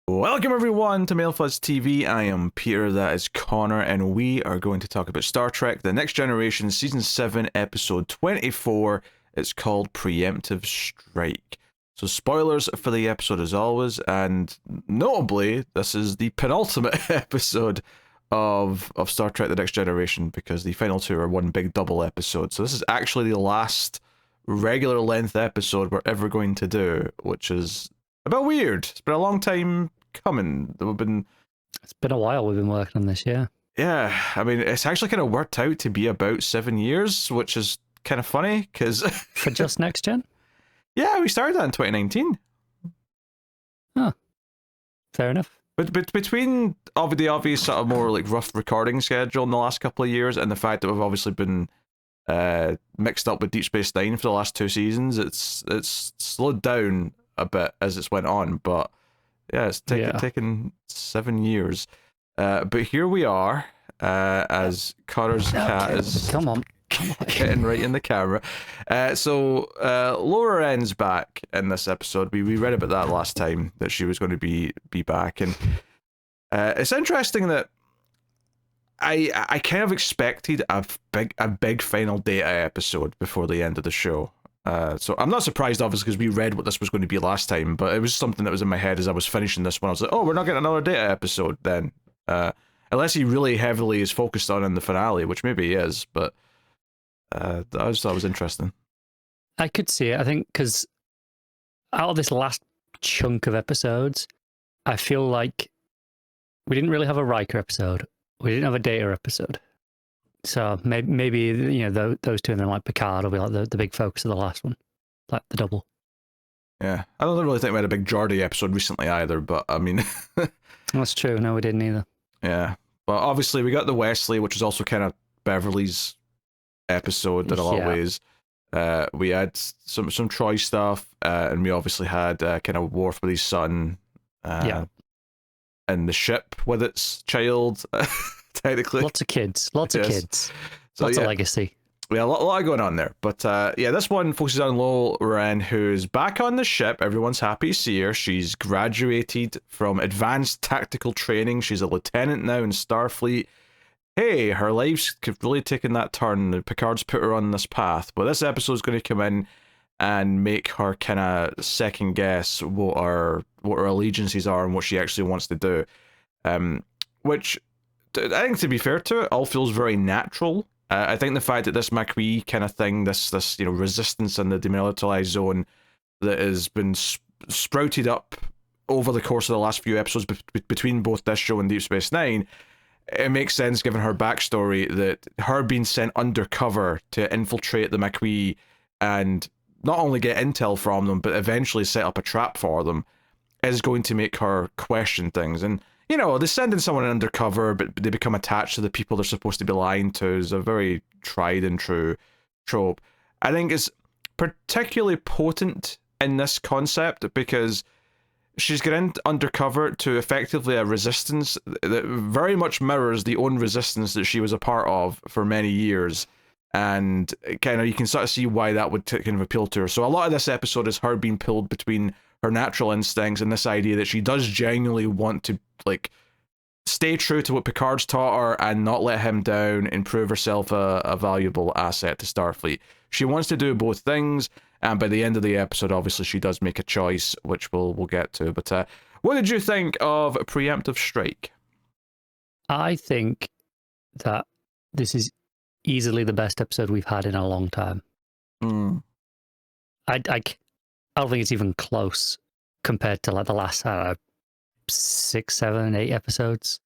Welcome everyone to MailFuzz TV. I am Peter, that is Connor, and we are going to talk about Star Trek The Next Generation Season 7 Episode 24. It's called Preemptive Strike. So spoilers for the episode as always, and notably, this is the penultimate episode of Star Trek The Next Generation, because the final two are one big double episode. So this is actually the last regular length episode we're ever going to do, which is a bit weird. It's been a long time coming. It's been a while we've been working on this, yeah. Yeah, I mean, it's actually kind of worked out to be about 7 years, which is kind of funny, because... For just Next Gen? Yeah, we started that in 2019. Oh, fair enough. But between the obvious sort of more like rough recording schedule in the last couple of years and the fact that we've obviously been mixed up with Deep Space Nine for the last 2 seasons, it's slowed down a bit as it's went on, but yeah, it's taken 7 years. But here we are, as Connor's cat is getting right in the camera. So Laura N's back in this episode. We read about that last time, that she was going to be back, and it's interesting that I kind of expected a big final data episode before the end of the show. So I'm not surprised, obviously, because we read what this was going to be last time, but it was something that was in my head as I was finishing this one. I was like, oh, we're not getting another data episode then. Unless he really heavily is focused on in the finale, which maybe he is, but I just thought it was interesting. I could see it, I think, because out of this last chunk of episodes, I feel like we didn't really have a Riker episode. We didn't have a Data episode. So maybe you know, those two, and then like Picard will be like the big focus of the last one, like the double. Yeah, I don't really think we had a big Geordi episode recently either, but I mean... That's true, no we didn't either. Yeah, but obviously we got the Wesley, which is also kind of Beverly's episode in a lot of ways. We had some Troy stuff, and we obviously had kind of Worf with his son, and the ship with its child, technically. Lots of kids, lots of legacy. Yeah, a lot going on there. But yeah, this one focuses on Lauren, who's back on the ship. Everyone's happy to see her. She's graduated from advanced tactical training. She's a lieutenant now in Starfleet. Hey, her life's really taken that turn. Picard's put her on this path. But this episode's going to come in and make her kind of second guess what her allegiances are and what she actually wants to do. Which, I think, to be fair to it, all feels very natural. I think the fact that this Macquarie kind of thing, this resistance in the demilitarized zone that has been sprouted up over the course of the last few episodes between both this show and Deep Space Nine, it makes sense given her backstory that her being sent undercover to infiltrate the Macquarie and not only get intel from them, but eventually set up a trap for them, is going to make her question things. And you know, they send in someone undercover, but they become attached to the people they're supposed to be lying to, is a very tried and true trope. I think it's particularly potent in this concept because she's getting undercover to effectively a resistance that very much mirrors the own resistance that she was a part of for many years. And kind of, you can sort of see why that would kind of appeal to her. So a lot of this episode is her being pulled between her natural instincts and this idea that she does genuinely want to, like, stay true to what Picard's taught her and not let him down and prove herself a valuable asset to Starfleet. She wants to do both things, and by the end of the episode, obviously, she does make a choice, which we'll get to. But what did you think of Preemptive Strike? I think that this is easily the best episode we've had in a long time. I don't think it's even close compared to like the last 6, 7, 8 episodes.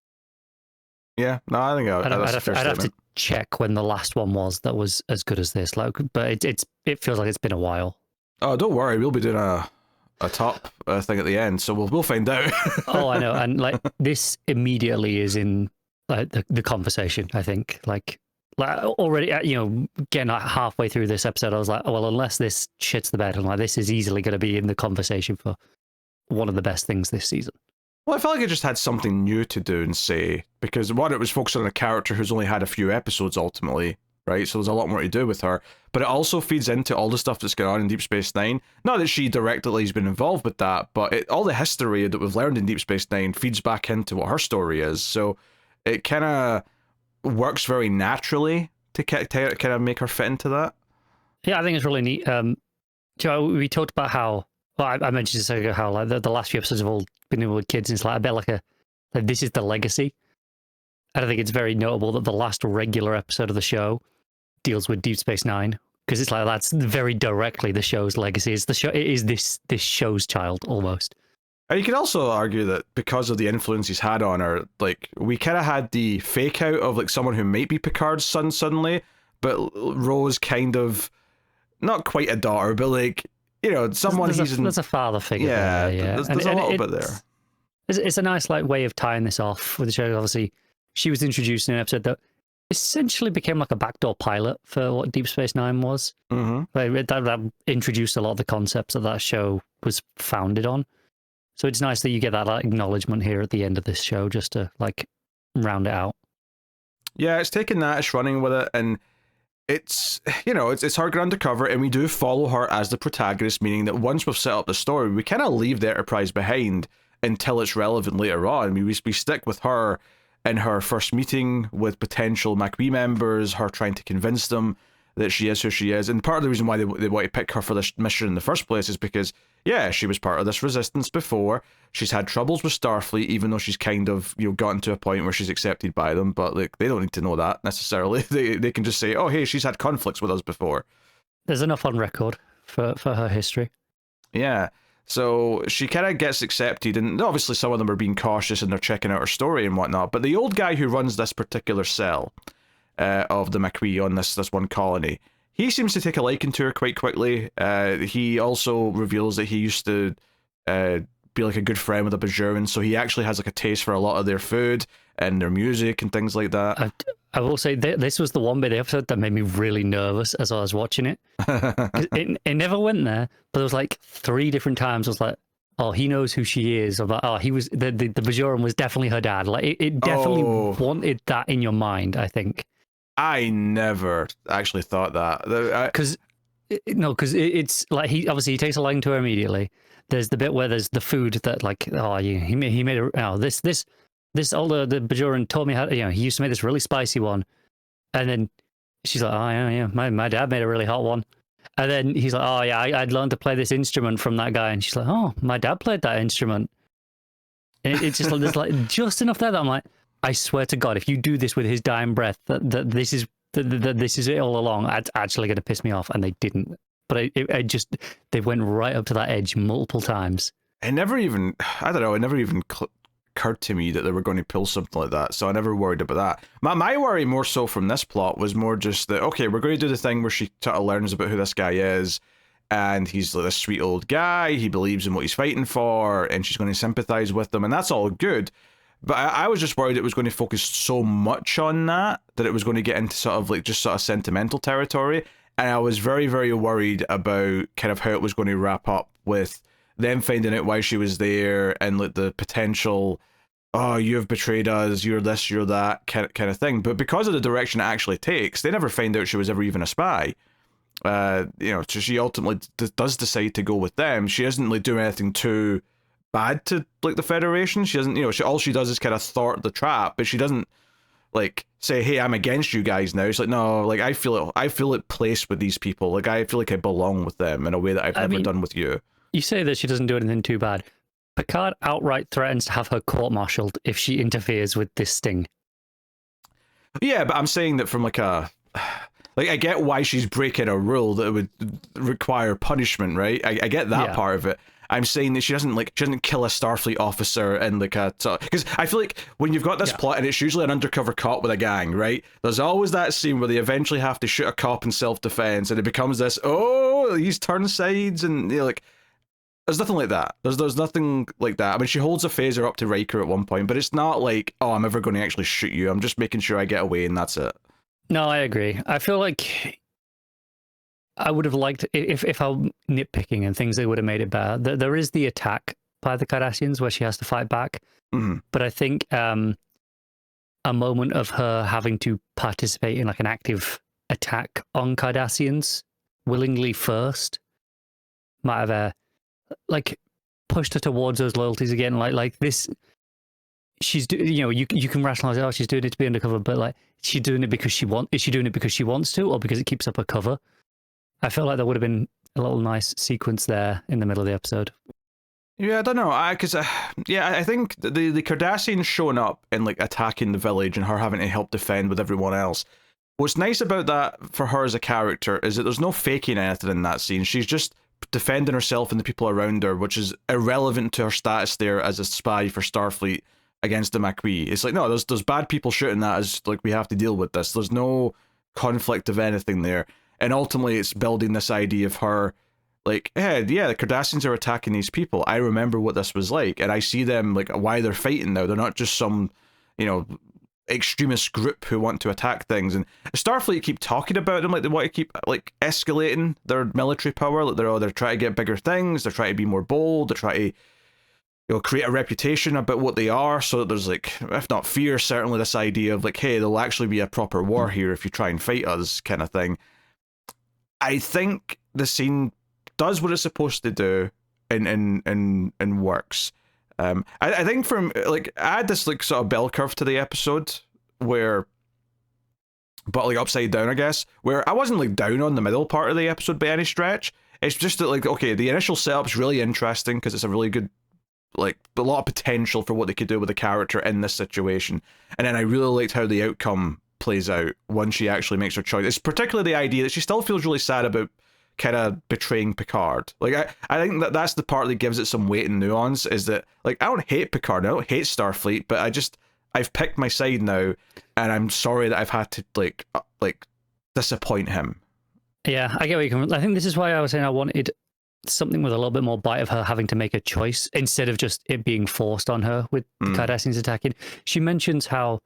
Yeah, no, I think I'd have to check when the last one was that was as good as this. Like, but it feels like it's been a while. Oh, don't worry, we'll be doing a top thing at the end, so we'll find out. Oh, I know, and like this immediately is in like the conversation. I think like already, you know, getting like halfway through this episode, I was like, oh, well, unless this shits the bed, I'm like, this is easily going to be in the conversation for one of the best things this season. Well, I felt like it just had something new to do and say, because one, it was focused on a character who's only had a few episodes ultimately, right? So there's a lot more to do with her. But it also feeds into all the stuff that's going on in Deep Space Nine. Not that she directly has been involved with that, but all the history that we've learned in Deep Space Nine feeds back into what her story is. So it kind of works very naturally to kind of make her fit into that. Yeah, I think it's really neat. Joe, we talked about how, well, I mentioned a second ago how like the last few episodes have all been with kids, and it's like a bit like this is the legacy. And I think it's very notable that the last regular episode of the show deals with Deep Space Nine, because it's like that's very directly the show's legacy. It's the show. It is this show's child almost. And you could also argue that because of the influence he's had on her, like we kind of had the fake out of like someone who might be Picard's son suddenly, but Rose kind of not quite a daughter, but like someone there's a father figure. Yeah, there, yeah. There's a little bit there. It's a nice like way of tying this off with the show. Obviously, she was introduced in an episode that essentially became like a backdoor pilot for what Deep Space Nine was. Mm-hmm. Like, that introduced a lot of the concepts that show was founded on. So it's nice that you get that acknowledgement here at the end of this show, just to like round it out. Yeah, it's taking that, it's running with it, and it's it's her ground to cover, and we do follow her as the protagonist, meaning that once we've set up the story, we kind of leave the Enterprise behind until it's relevant later on. I mean, we stick with her in her first meeting with potential McWee members, her trying to convince them that she is who she is. And part of the reason why they want to pick her for this mission in the first place is because, yeah, she was part of this resistance before. She's had troubles with Starfleet, even though she's kind of, gotten to a point where she's accepted by them. But like, they don't need to know that necessarily. They can just say, oh, hey, she's had conflicts with us before. There's enough on record for her history. Yeah. So she kind of gets accepted, and obviously some of them are being cautious and they're checking out her story and whatnot. But the old guy who runs this particular cell of the McWee on this one colony, he seems to take a liking to her quite quickly. He also reveals that he used to be like a good friend with a Bajoran, so he actually has like a taste for a lot of their food and their music and things like that. I will say this was the one bit of the episode that made me really nervous as I was watching it. It never went there, but there was like 3 different times I was like, oh, he knows who she is. I'm like, oh, he was the Bajoran was definitely her dad. Like it definitely wanted that in your mind, I think. I never actually thought that. Because it's like he takes a liking to her immediately. There's the bit where there's the food that like, oh, he made this older the Bajoran told me how he used to make this really spicy one, and then she's like, oh yeah, my dad made a really hot one, and then he's like, oh yeah, I'd learned to play this instrument from that guy, and she's like, oh, my dad played that instrument. And it's just like there's like just enough there that I'm like, I swear to God, if you do this with his dying breath, that this is it all along, it's actually going to piss me off, and they didn't. But they went right up to that edge multiple times. It never even occurred to me that they were going to pull something like that, so I never worried about that. My worry more so from this plot was more just that, okay, we're going to do the thing where she sort of learns about who this guy is, and he's like this sweet old guy, he believes in what he's fighting for, and she's going to sympathize with him, and that's all good. But I was just worried it was going to focus so much on that it was going to get into sort of sentimental territory. And I was very, very worried about kind of how it was going to wrap up with them finding out why she was there and like the potential, oh, you've betrayed us, you're this, you're that kind of thing. But because of the direction it actually takes, they never find out she was ever even a spy. So she ultimately does decide to go with them. She doesn't like do anything too bad to like the Federation. She doesn't, all she does is kind of thwart the trap, but she doesn't like say, hey, I'm against you guys now. It's like, no, like I feel it placed with these people. Like I feel like I belong with them in a way that I've never done with you. You say that she doesn't do anything too bad. Picard outright threatens to have her court-martialed if she interferes with this sting. Yeah, but I'm saying that from like I get why she's breaking a rule that would require punishment, right? I get that part of it. I'm saying that she doesn't kill a Starfleet officer and because I feel like when you've got this plot and it's usually an undercover cop with a gang, right? There's always that scene where they eventually have to shoot a cop in self-defense, and it becomes this, oh, he's turned sides, and there's nothing like that. There's nothing like that. I mean, she holds a phaser up to Riker at one point, but it's not like, oh, I'm ever going to actually shoot you. I'm just making sure I get away, and that's it. No, I agree. I feel like I would have liked, if I'm nitpicking and things, they would have made it better. There is the attack by the Cardassians where she has to fight back. Mm-hmm. But I think a moment of her having to participate in like an active attack on Cardassians willingly first might have like pushed her towards those loyalties again. Like this, you can rationalize, oh, she's doing it to be undercover, but like, she's doing it because is she doing it because she wants to, or because it keeps up her cover? I felt like there would have been a little nice sequence there in the middle of the episode. Yeah, I don't know. I think the Cardassians showing up and like attacking the village and her having to help defend with everyone else. What's nice about that for her as a character is that there's no faking anything in that scene. She's just defending herself and the people around her, which is irrelevant to her status there as a spy for Starfleet against the Maquis. It's like, no, there's bad people shooting that as like, we have to deal with this. There's no conflict of anything there. And ultimately it's building this idea of her like, hey, yeah, the Cardassians are attacking these people. I remember what this was like, and I see them, like, why they're fighting now. They're not just some, extremist group who want to attack things. And Starfleet keep talking about them, like, they want to keep, like, escalating their military power. Like, they're trying to get bigger things. They're trying to be more bold. They're trying to, create a reputation about what they are, so that there's, like, if not fear, certainly this idea of, like, hey, there'll actually be a proper war here if you try and fight us, kind of thing. I think the scene does what it's supposed to do and works. I think I had this like sort of bell curve to the episode but like upside down, I guess, where I wasn't like down on the middle part of the episode by any stretch. It's just that like, okay, the initial setup's really interesting because it's a really good, like, a lot of potential for what they could do with the character in this situation. And then I really liked how the outcome plays out once she actually makes her choice. It's particularly the idea that she still feels really sad about kind of betraying Picard. Like, I think that's the part that gives it some weight and nuance, is that, like, I don't hate Picard, I don't hate Starfleet, but I've picked my side now, and I'm sorry that I've had to, like disappoint him. Yeah, I get where you come from. I think this is why I was saying I wanted something with a little bit more bite of her having to make a choice, instead of just it being forced on her with the Cardassians attacking. She mentions how,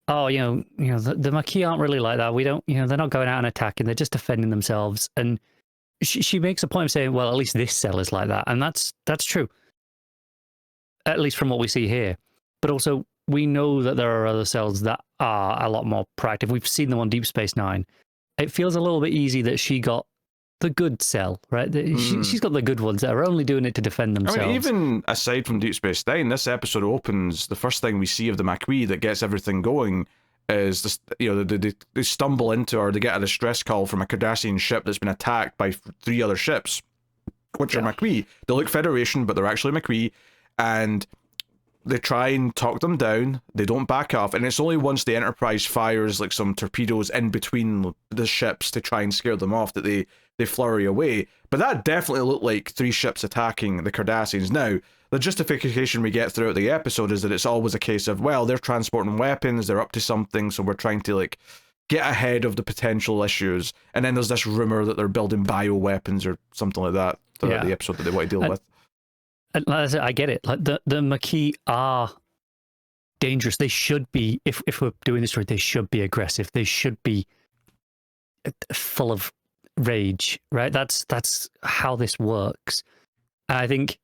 oh, the Maquis aren't really like that. We don't, they're not going out and attacking. They're just defending themselves. And she makes a point of saying, well, at least this cell is like that. And that's true. At least from what we see here. But also, we know that there are other cells that are a lot more proactive. We've seen them on Deep Space Nine. It feels a little bit easy that she got the good cell, right? She's got the good ones that are only doing it to defend themselves. I mean, even aside from Deep Space Nine, this episode opens, the first thing we see of the Maquis that gets everything going is this, they stumble into, or they get a distress call from a Cardassian ship that's been attacked by 3 other ships, which are Maquis. They look Federation, but they're actually Maquis, and they try and talk them down. They don't back off, and it's only once the Enterprise fires like some torpedoes in between the ships to try and scare them off that they flurry away. But that definitely looked like 3 ships attacking the Cardassians. Now, the justification we get throughout the episode is that it's always a case of, well, they're transporting weapons, they're up to something, so we're trying to, like, get ahead of the potential issues. And then there's this rumor that they're building bioweapons or something like that throughout the episode that they want to deal with. And I get it. Like, the Maquis are dangerous. They should be, if we're doing this right, they should be aggressive. They should be full of rage, right? That's how this works. And I think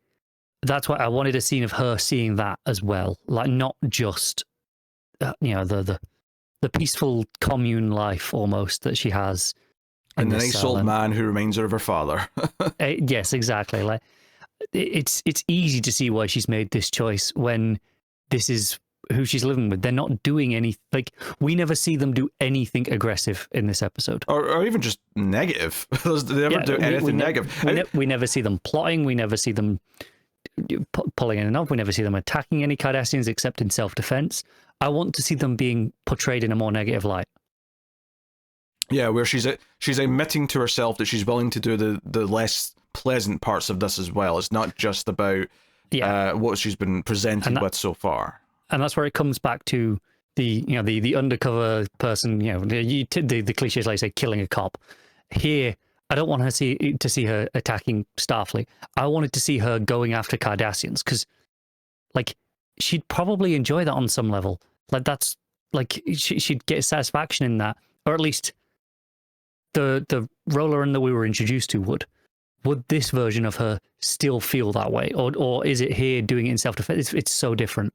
that's why I wanted a scene of her seeing that as well, like, not just the peaceful commune life almost that she has, and the nice old man who reminds her of her father. Yes, exactly. Like, it's easy to see why she's made this choice when this is who she's living with. They're not doing any, like, we never see them do anything aggressive in this episode, or even just negative. They never do anything negative. We never see them plotting. We never see them pulling in and off. We never see them attacking any Cardassians except in self-defense. I want to see them being portrayed in a more negative light. Yeah, where she's admitting to herself that she's willing to do the less pleasant parts of this as well. It's not just about what she's been presented with so far. And that's where it comes back to the undercover person. The cliches, like, say, killing a cop. Here, I don't want her to see her attacking Starfleet. I wanted to see her going after Cardassians, because, like, she'd probably enjoy that on some level. Like, that's, like, she'd get satisfaction in that, or at least the Roller that we were introduced to would. Would this version of her still feel that way, or is it here doing it in self-defense? It's so different.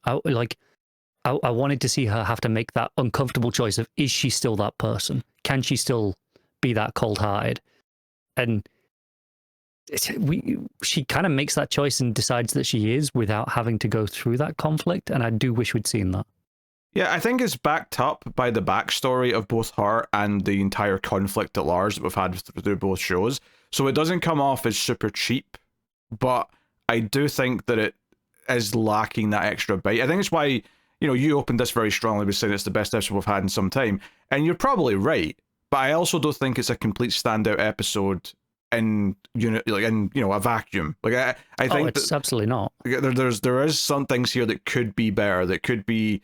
I wanted to see her have to make that uncomfortable choice of, is she still that person? Can she still be that cold-hearted? And she kind of makes that choice and decides that she is without having to go through that conflict. And I do wish we'd seen that. Yeah, I think it's backed up by the backstory of both her and the entire conflict at large that we've had through both shows. So it doesn't come off as super cheap, but I do think that it is lacking that extra bite. I think it's why, you opened this very strongly with saying it's the best episode we've had in some time, and you're probably right. But I also don't think it's a complete standout episode in a vacuum. Like I think it's absolutely not. There is some things here that could be better, that could be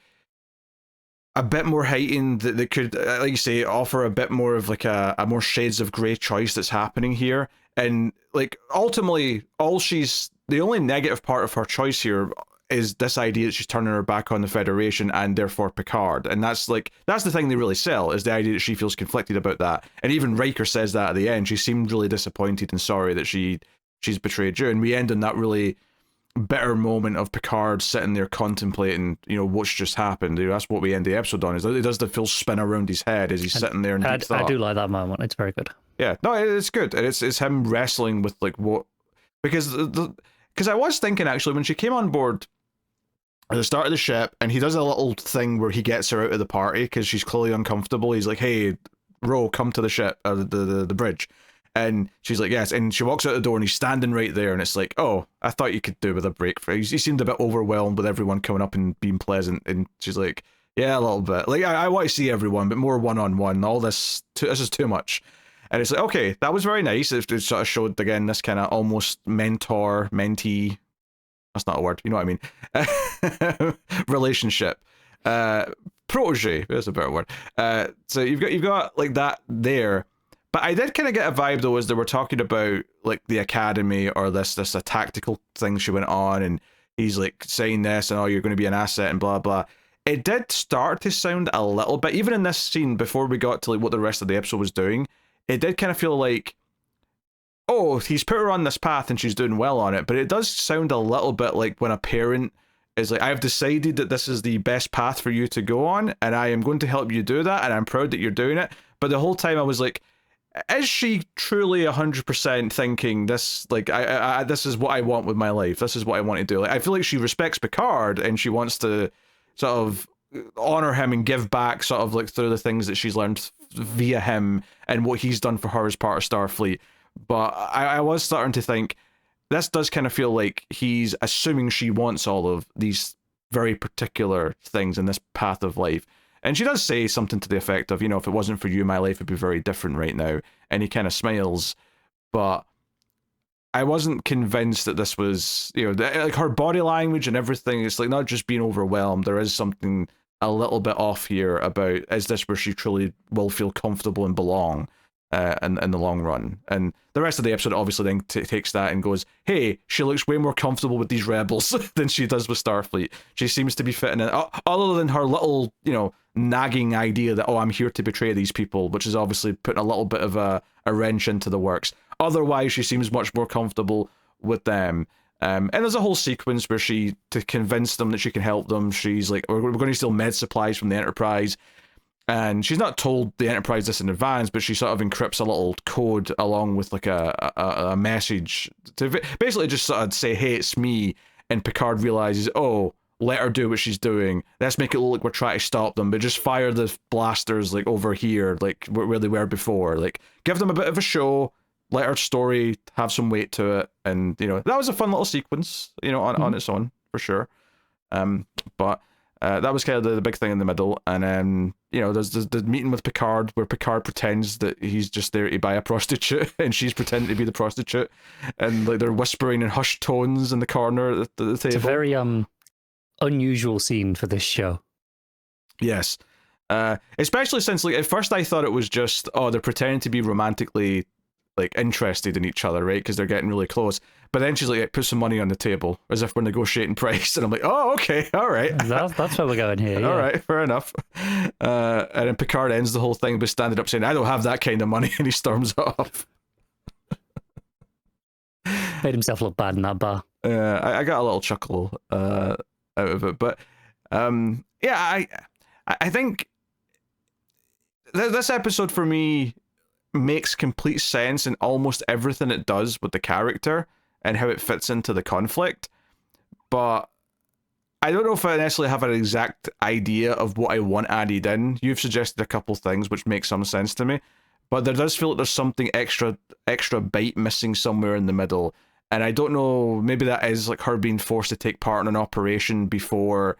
a bit more heightened, that could, like you say, offer a bit more of like a more shades of grey choice that's happening here. And like ultimately, the only negative part of her choice here is this idea that she's turning her back on the Federation and therefore Picard. And that's the thing they really sell, is the idea that she feels conflicted about that. And even Riker says that at the end. She seemed really disappointed and sorry that she's betrayed you. And we end on that really bitter moment of Picard sitting there contemplating, what's just happened. That's what we end the episode on. Is it does the full spin around his head as he's sitting there in deep thought. I do like that moment. It's very good. Yeah, no, it's good. It's him wrestling with like what, because I was thinking actually when she came on board at the start of the ship, and he does a little thing where he gets her out of the party because she's clearly uncomfortable. He's like, "Hey, Ro, come to the ship, the bridge," and she's like, "Yes." And she walks out the door, and he's standing right there, and it's like, "Oh, I thought you could do with a break." He seemed a bit overwhelmed with everyone coming up and being pleasant, and she's like, "Yeah, a little bit. Like I want to see everyone, but more one-on-one. All this is too much." And it's like, okay, that was very nice. It sort of showed again this kind of almost mentor mentee. That's not a word, you know what I mean? Relationship. Protege, that's a better word. So you've got like that there. But I did kind of get a vibe though, as they were talking about like the academy or this a tactical thing she went on, and he's like saying this and, oh, you're going to be an asset and blah blah. It did start to sound a little bit, even in this scene before we got to like what the rest of the episode was doing, it did kind of feel like, oh, he's put her on this path and she's doing well on it. But it does sound a little bit like when a parent is like, I've decided that this is the best path for you to go on, and I am going to help you do that, and I'm proud that you're doing it. But the whole time I was like, is she truly 100% thinking this, like, I this is what I want with my life, this is what I want to do? Like, I feel like she respects Picard and she wants to sort of honor him and give back sort of like through the things that she's learned via him and what he's done for her as part of Starfleet. But I was starting to think, this does kind of feel like he's assuming she wants all of these very particular things in this path of life. And she does say something to the effect of, if it wasn't for you, my life would be very different right now. And he kind of smiles. But I wasn't convinced that this was, like her body language and everything. It's like not just being overwhelmed. There is something a little bit off here about, is this where she truly will feel comfortable and belong in the long run? And the rest of the episode obviously then takes that and goes, hey, she looks way more comfortable with these rebels than she does with Starfleet. She seems to be fitting in, other than her little, nagging idea that, oh, I'm here to betray these people, which is obviously putting a little bit of a wrench into the works. Otherwise, she seems much more comfortable with them. And there's a whole sequence where to convince them that she can help them, she's like, we're going to steal med supplies from the Enterprise. And she's not told the Enterprise this in advance, but she sort of encrypts a little code along with like a message to basically just sort of say, hey, it's me. And Picard realizes, oh, let her do what she's doing. Let's make it look like we're trying to stop them, but just fire the blasters like over here, like where they were before. Like, give them a bit of a show, let her story have some weight to it. And, that was a fun little sequence, on its own, for sure. But that was kind of the big thing in the middle. And there's the meeting with Picard where Picard pretends that he's just there to buy a prostitute and she's pretending to be the prostitute, and like they're whispering in hushed tones in the corner at the table. It's a very unusual scene for this show. Yes. Especially since like at first I thought it was just, oh, they're pretending to be romantically like interested in each other, right? Because they're getting really close. But then she's like, put some money on the table, as if we're negotiating price. And I'm like, oh, okay, all right. That's where we're going here. Yeah. All right, fair enough. And then Picard ends the whole thing by standing up saying, I don't have that kind of money, and he storms off. Made himself look bad in that bar. I got a little chuckle out of it. But Yeah, I think this episode for me makes complete sense in almost everything it does with the character and how it fits into the conflict, but I don't know if I necessarily have an exact idea of what I want added in. You've suggested a couple things which make some sense to me, but there does feel like there's something extra bite missing somewhere in the middle, and I don't know, maybe that is like her being forced to take part in an operation before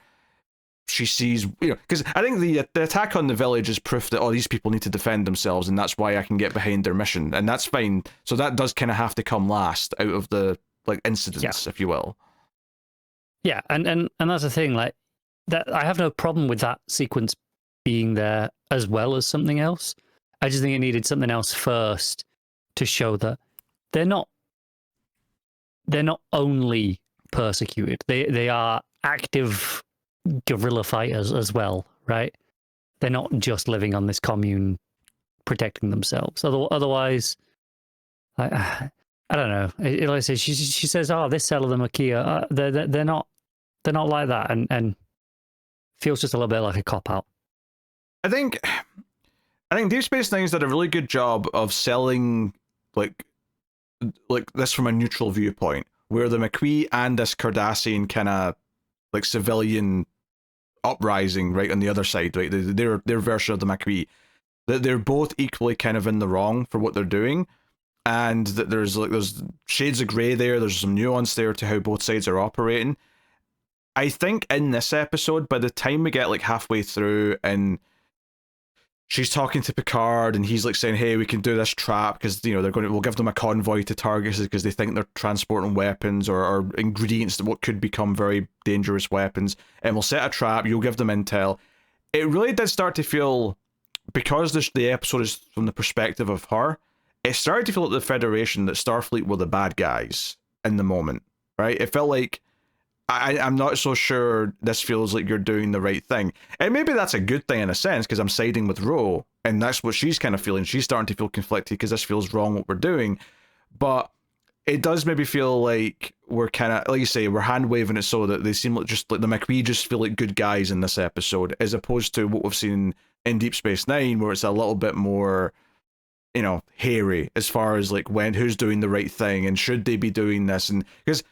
she sees, because I think the attack on the village is proof that, oh, these people need to defend themselves, and that's why I can get behind their mission, and that's fine. So that does kind of have to come last out of the incidents, if you will. Yeah, and that's the thing, like that. I have no problem with that sequence being there as well as something else. I just think it needed something else first to show that they're not only persecuted. They are active guerrilla fighters as well, right? They're not just living on this commune protecting themselves. Otherwise, I don't know. Like I said, she says, "Oh, this cell of them are Kia." They're not like that, and feels just a little bit like a cop out. I think Deep Space Nine's did a really good job of selling like this from a neutral viewpoint, where the Maquis and this Cardassian kind of like civilian uprising right on the other side, right? Their version of the Maquis, that they're both equally kind of in the wrong for what they're doing, and that there's shades of grey there. There's some nuance there to how both sides are operating. I think in this episode, by the time we get like halfway through and she's talking to Picard and he's like saying, hey, we can do this trap because, we'll give them a convoy to target us because they think they're transporting weapons or ingredients to what could become very dangerous weapons, and we'll set a trap, you'll give them intel. It really did start to feel, because the episode is from the perspective of her, it started to feel like the Federation, that Starfleet were the bad guys in the moment, right? It felt like, I'm not so sure this feels like you're doing the right thing. And maybe that's a good thing in a sense, because I'm siding with Ro, and that's what she's kind of feeling. She's starting to feel conflicted because this feels wrong what we're doing. But it does maybe feel like we're kind of, like you say, we're hand-waving it so that they seem like the Maquis just feel like good guys in this episode, as opposed to what we've seen in Deep Space Nine, where it's a little bit more, hairy as far as like who's doing the right thing and should they be doing this. And because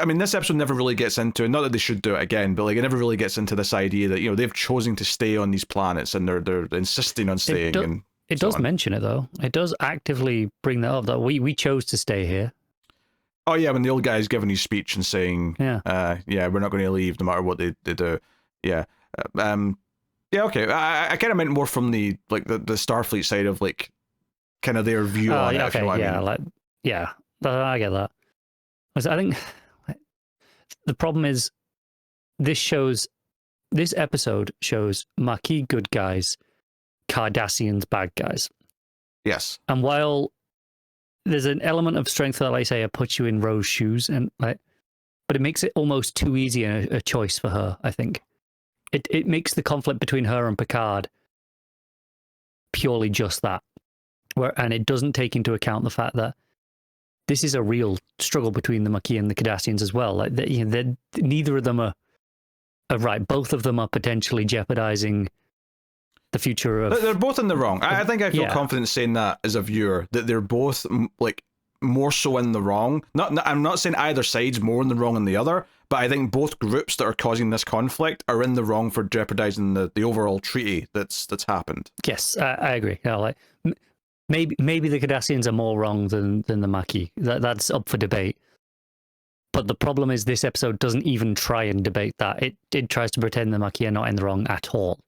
this episode never really gets into, not that they should do it again, but like it never really gets into this idea that they've chosen to stay on these planets and they're insisting on staying. It does mention it though. It does actively bring that up, that we chose to stay here. Oh yeah, when the old guy's giving his speech and saying, yeah, we're not going to leave no matter what they do. Yeah, yeah, okay. I kind of meant more from the Starfleet side of like kind of their view on it. Okay, I get that. I think the problem is this episode shows Maquis good guys, Cardassians bad guys. Yes. And while there's an element of strength that, like I say, I put you in Rose's shoes, but it makes it almost too easy a choice for her, I think. It makes the conflict between her and Picard purely just that. And it doesn't take into account the fact that this is a real struggle between the Maquis and the Cardassians as well. Like neither of them are right. Both of them are potentially jeopardizing the future of. They're both in the wrong. I think I feel confident saying that as a viewer, that they're both like more so in the wrong. I'm not saying either side's more in the wrong than the other, but I think both groups that are causing this conflict are in the wrong for jeopardizing the overall treaty that's happened. Yes, I agree. Maybe the Cardassians are more wrong than the Maquis. That's up for debate. But the problem is this episode doesn't even try and debate that. It tries to pretend the Maquis are not in the wrong at all.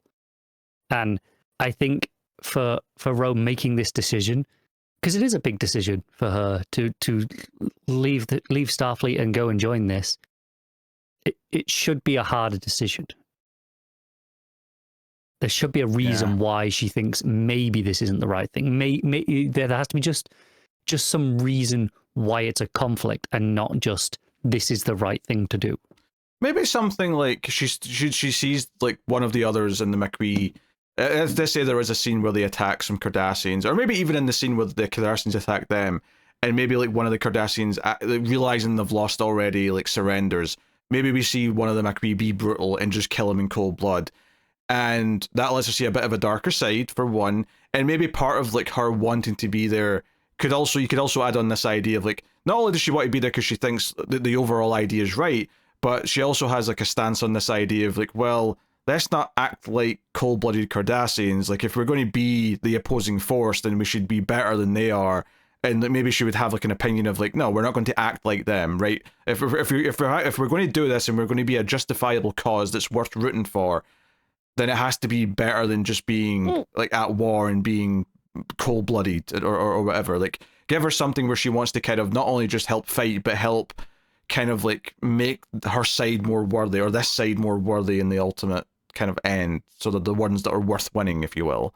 And I think for Ro making this decision, because it is a big decision for her to leave Starfleet and go and join this, it should be a harder decision. There should be a reason why she thinks maybe this isn't the right thing. There has to be just some reason why it's a conflict and not just this is the right thing to do. Maybe something like she sees like one of the others in the Maquis. As they say, there is a scene where they attack some Cardassians, or maybe even in the scene where the Cardassians attack them, and maybe like one of the Cardassians realizing they've lost already, like surrenders. maybe we see one of the Macquarie be brutal and just kill him in cold blood. And that lets us see a bit of a darker side, for one. And maybe part of like her wanting to be there you could also add on this idea of like, not only does she want to be there because she thinks that the overall idea is right, but she also has like a stance on this idea of like, well, let's not act like cold-blooded Cardassians. Like, if we're going to be the opposing force, then we should be better than they are. And maybe she would have like an opinion of like, no, we're not going to act like them, right? If we're going to do this and we're going to be a justifiable cause that's worth rooting for, then it has to be better than just being like at war and being cold-blooded or whatever. Like, give her something where she wants to kind of not only just help fight, but help kind of like make her side more worthy, or this side more worthy in the ultimate kind of end, so that the ones that are worth winning, if you will.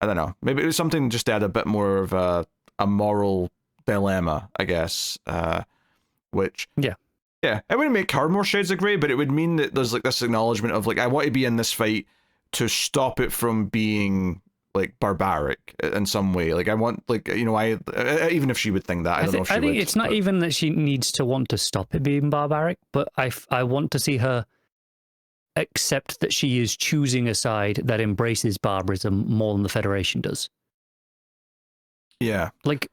I don't know. Maybe it was something just to add a bit more of a moral dilemma, I guess. Which yeah, it wouldn't make her more shades of grey, but it would mean that there's like this acknowledgement of like, I want to be in this fight to stop it from being like barbaric in some way. Like, I want, like, you know, I even if she would think that, I don't know if she would. I think it's not even that she needs to want to stop it being barbaric, but I want to see her accept that she is choosing a side that embraces barbarism more than the Federation does. Yeah. Like,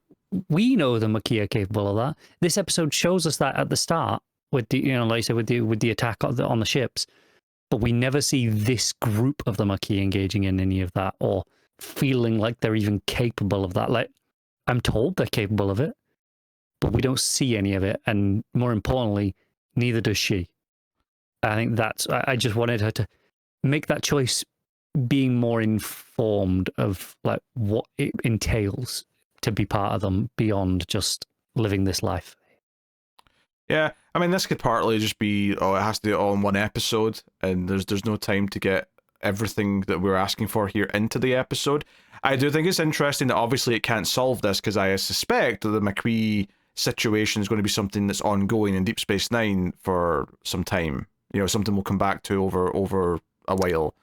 we know the Maquis are capable of that. This episode shows us that at the start with the, you know, like I said, with the attack on the ships, but we never see this group of the Maquis engaging in any of that or feeling like they're even capable of that. Like, I'm told they're capable of it, but we don't see any of it, and more importantly, neither does she. I think I just wanted her to make that choice, being more informed of like what it entails to be part of them beyond just living this life. Yeah, I mean, this could partly just be, oh, it has to do it all in one episode, and there's no time to get everything that we're asking for here into the episode. I do think it's interesting that obviously it can't solve this, because I suspect that the Maquis situation is going to be something that's ongoing in Deep Space Nine for some time. You know, something we'll come back to over a while.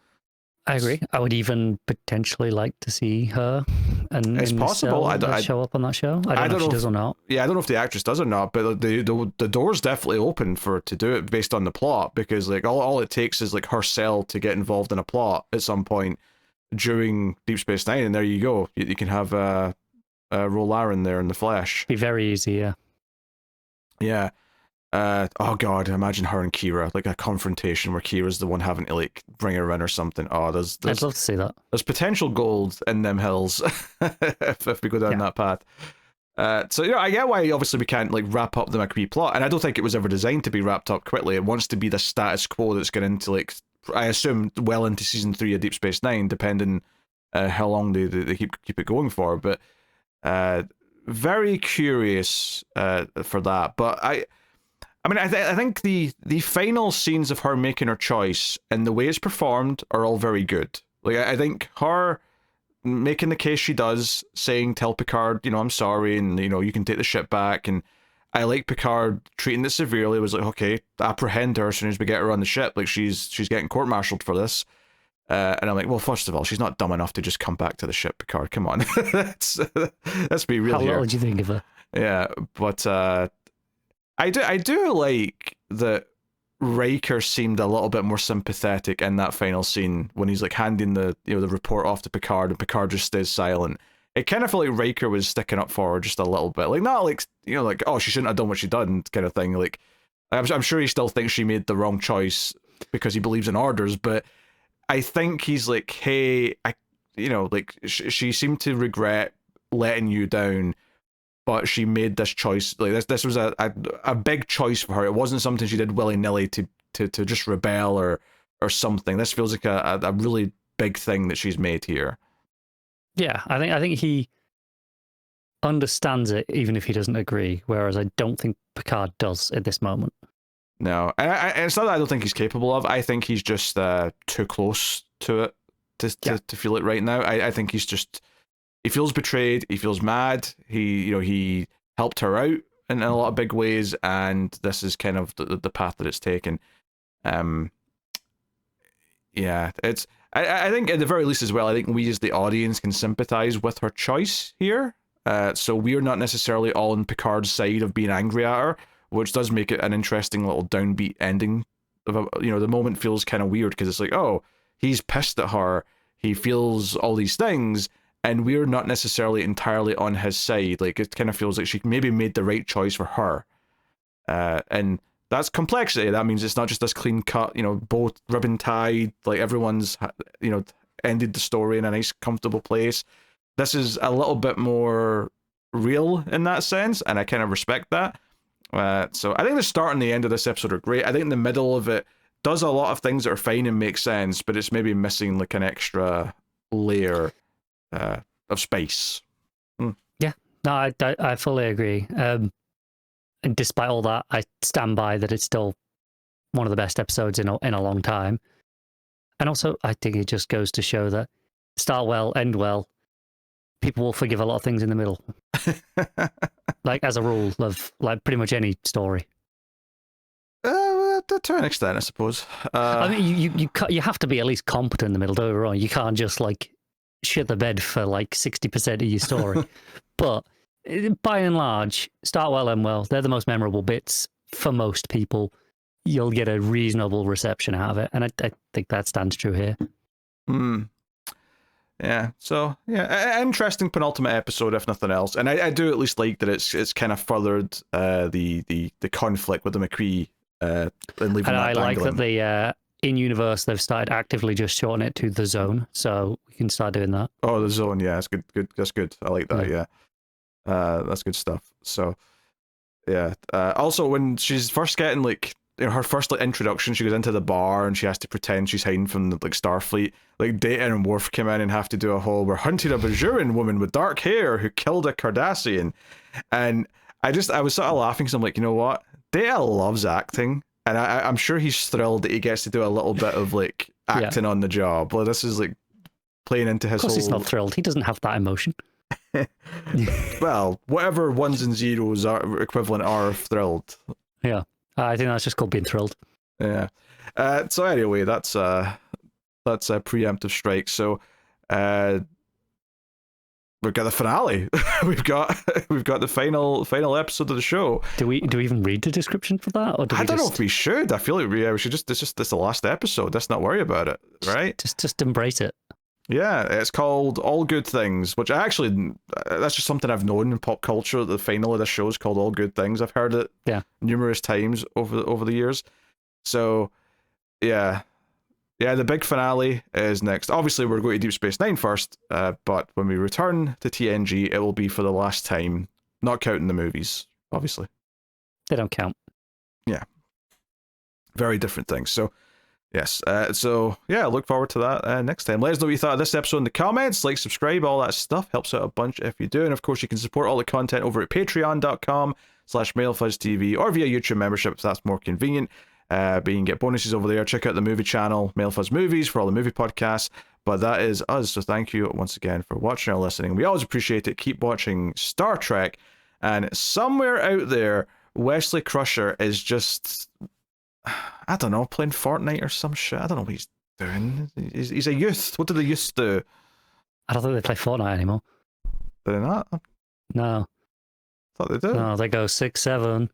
I agree. I would even potentially like to see her and it's possible. I show up on that show. I don't know if she does or not. Yeah, I don't know if the actress does or not, but the door's definitely open for her to do it based on the plot, because like all it takes is like her cell to get involved in a plot at some point during Deep Space Nine, and there you go. You can have Rolaren there in the flesh. Be very easy, yeah. Yeah. Oh god, imagine her and Kira, like a confrontation where Kira's the one having to like bring her in or something. Oh, there's I'd love to see that. There's potential gold in them hills if we go down that path. So, you know, I get why obviously we can't like wrap up the Maquis plot, and I don't think it was ever designed to be wrapped up quickly. It wants to be the status quo that's going into like, I assume, well into season 3 of Deep Space Nine, depending how long they keep it going for. But very curious for that. But I mean, I think the final scenes of her making her choice and the way it's performed are all very good. Like, I think her making the case she does, saying, tell Picard, you know, I'm sorry, and, you know, you can take the ship back. And I like Picard treating it severely. It was like, okay, apprehend her as soon as we get her on the ship. Like, she's getting court-martialed for this. And I'm like, well, first of all, she's not dumb enough to just come back to the ship, Picard. Come on. Let's be real here. How did you think of her? Yeah, but I do like that Riker seemed a little bit more sympathetic in that final scene when he's like handing the report off to Picard, and Picard just stays silent. It kind of felt like Riker was sticking up for her just a little bit, like not like, you know, like, oh, she shouldn't have done what she done kind of thing. Like, I'm sure he still thinks she made the wrong choice because he believes in orders, but I think he's like, hey, she seemed to regret letting you down, but she made this choice. Like, this was a big choice for her. It wasn't something she did willy-nilly to just rebel or something. This feels like a really big thing that she's made here. Yeah, I think he understands it, even if he doesn't agree, whereas I don't think Picard does at this moment. No, and it's not that I don't think he's capable of. I think he's just too close to it to feel it right now. I think he's just... He feels betrayed. He feels mad. He helped her out in a lot of big ways, and this is kind of the path that it's taken. Yeah, it's. I think at the very least as well, I think we as the audience can sympathize with her choice here. So we're not necessarily all on Picard's side of being angry at her. which does make it an interesting little downbeat ending. The moment feels kind of weird because it's like, oh, he's pissed at her, he feels all these things, and we're not necessarily entirely on his side. Like, it kind of feels like she maybe made the right choice for her. And that's complexity. That means it's not just this clean cut, both ribbon tied, like everyone's, ended the story in a nice, comfortable place. This is a little bit more real in that sense, and I kind of respect that. So I think the start and the end of this episode are great. I think the middle of it does a lot of things that are fine and make sense, but it's maybe missing like an extra layer of space. Yeah, no, I fully agree. And despite all that, I stand by that it's still one of the best episodes in a long time. And also, I think it just goes to show that start well, end well. People will forgive a lot of things in the middle. Like, as a rule of like pretty much any story. To an extent, I suppose. I mean, you have to be at least competent in the middle. Don't get me wrong. You can't just like shit the bed for like 60% of your story. But by and large, start well, end well. They're the most memorable bits for most people. You'll get a reasonable reception out of it, and I think that stands true here. Yeah, so interesting penultimate episode, if nothing else, and I do at least like that it's kind of furthered the conflict with the McCree and leaving and that I like dangling. that they in universe they've started actively just shortening it to the zone, so we can start doing that. Oh, the zone, yeah, it's good. That's good. I like that. Yeah, that's good stuff. So yeah, also when she's first getting like her first like introduction, she goes into the bar and she has to pretend she's hiding from the like Starfleet. Like Data and Worf come in and have to do a whole, we're hunting a Bajoran woman with dark hair who killed a Cardassian. And I was sort of laughing because I'm like, you know what? Data loves acting, and I'm sure he's thrilled that he gets to do a little bit of like acting on the job. Well, this is like playing into his Of course whole... he's not thrilled. He doesn't have that emotion. Well, whatever ones and zeros are equivalent are thrilled. Yeah. I think that's just called being thrilled. Yeah. So anyway, that's a preemptive strike. So we've got the finale. we've got the final episode of the show. Do we even read the description for that, or do I we don't know if we should. I feel like we should just. This is the last episode. Let's not worry about it, right? Just embrace it. Yeah, it's called All Good Things, which that's just something I've known in pop culture. The final of the show is called All Good Things. I've heard it numerous times over the years. So, yeah, the big finale is next. Obviously, we're going to Deep Space Nine first, but when we return to TNG, it will be for the last time, not counting the movies, obviously. They don't count. Yeah. Very different things. So, yes. Look forward to that next time. Let us know what you thought of this episode in the comments. Like, subscribe, all that stuff. Helps out a bunch if you do. And of course, you can support all the content over at patreon.com/MailFuzzTV or via YouTube membership if that's more convenient. But you can get bonuses over there. Check out the movie channel, MailFuzz Movies, for all the movie podcasts. But that is us. So thank you once again for watching or listening. We always appreciate it. Keep watching Star Trek. And somewhere out there, Wesley Crusher is just... I don't know, playing Fortnite or some shit. I don't know what he's doing. He's a youth. What do the youths do? I don't think they play Fortnite anymore. Do they not? No. Thought they did. No, they go 6-7.